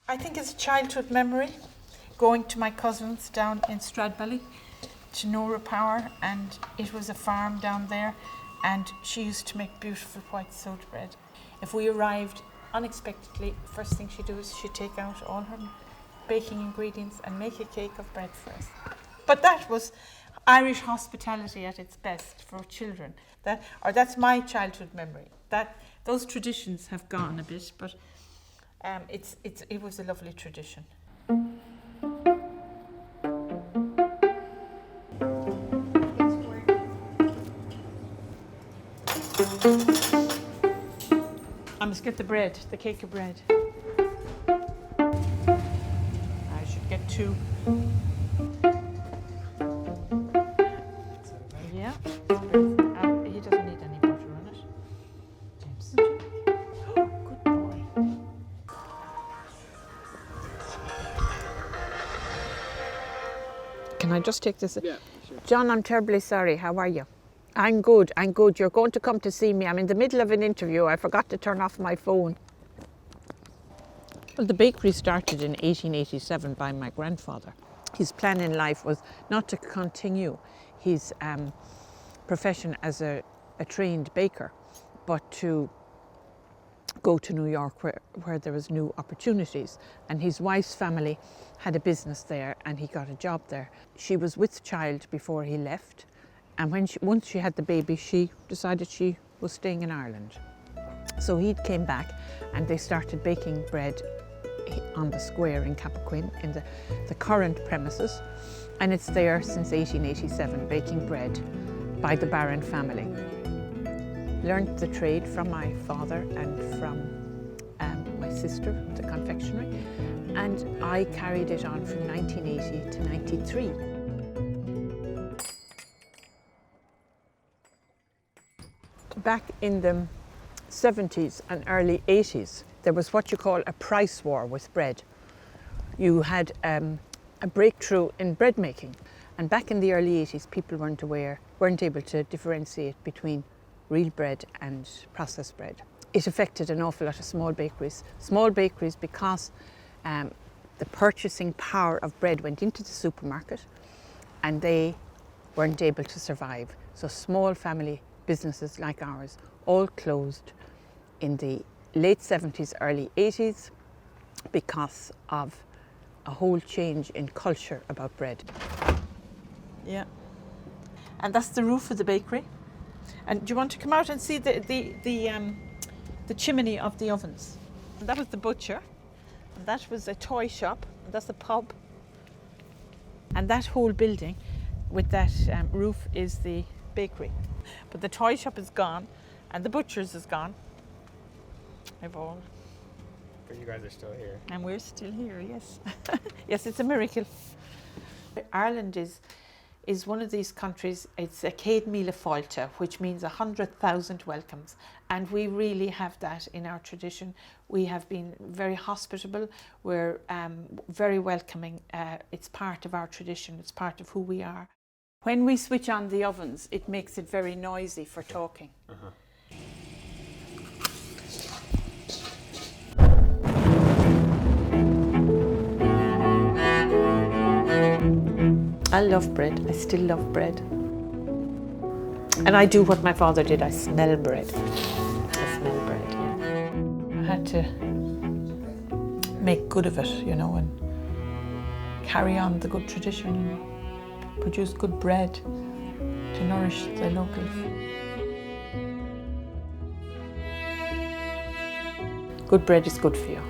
I think it's a childhood memory, going to my cousins down in Stradbally to Nora Power, and it was a farm down there, and she used to make beautiful white soda bread. If we arrived unexpectedly, first thing she'd do is she'd take out all her baking ingredients and make a cake of bread for us. But that was Irish hospitality at its best for children. That's my childhood memory. Those traditions have gone a bit, but it was a lovely tradition. I must get the bread, the cake of bread. I should get 2. Yeah. He doesn't need any butter on it. James. Oh, good boy. Can I just take this? Yeah, sure. John, I'm terribly sorry. How are you? I'm good. You're going to come to see me. I'm in the middle of an interview. I forgot to turn off my phone. Well, the bakery started in 1887 by my grandfather. His plan in life was not to continue his profession as a trained baker, but to go to New York where there was new opportunities. And his wife's family had a business there and he got a job there. She was with child before he left. And once she had the baby, she decided she was staying in Ireland. So he came back and they started baking bread on the square in Cappoquin in the current premises. And it's there since 1887, baking bread by the Barron family. Learned the trade from my father and from my sister, the confectionery. And I carried it on from 1980 to 93. Back in the 70s and early 80s, there was what you call a price war with bread. You had a breakthrough in bread making. And back in the early 80s, people weren't able to differentiate between real bread and processed bread. It affected an awful lot of small bakeries. Small bakeries because the purchasing power of bread went into the supermarket and they weren't able to survive. So small family businesses like ours all closed in the late 70s, early 80s because of a whole change in culture about bread. Yeah. And that's the roof of the bakery. And do you want to come out and see the chimney of the ovens? And that was the butcher, and that was a toy shop, and that's the pub. And that whole building with that roof is the bakery. But the toy shop is gone, and the butcher's is gone. But you guys are still here. And we're still here, yes. Yes, it's a miracle. Ireland is one of these countries, it's a Céad Míle Fáilte, which means 100,000 welcomes. And we really have that in our tradition. We have been very hospitable, we're very welcoming. It's part of our tradition, it's part of who we are. When we switch on the ovens, it makes it very noisy for talking. Uh-huh. I love bread. I still love bread. And I do what my father did. I smell bread. I smell bread, yeah. I had to make good of it, and carry on the good tradition and produce good bread to nourish the locals. Good bread is good for you.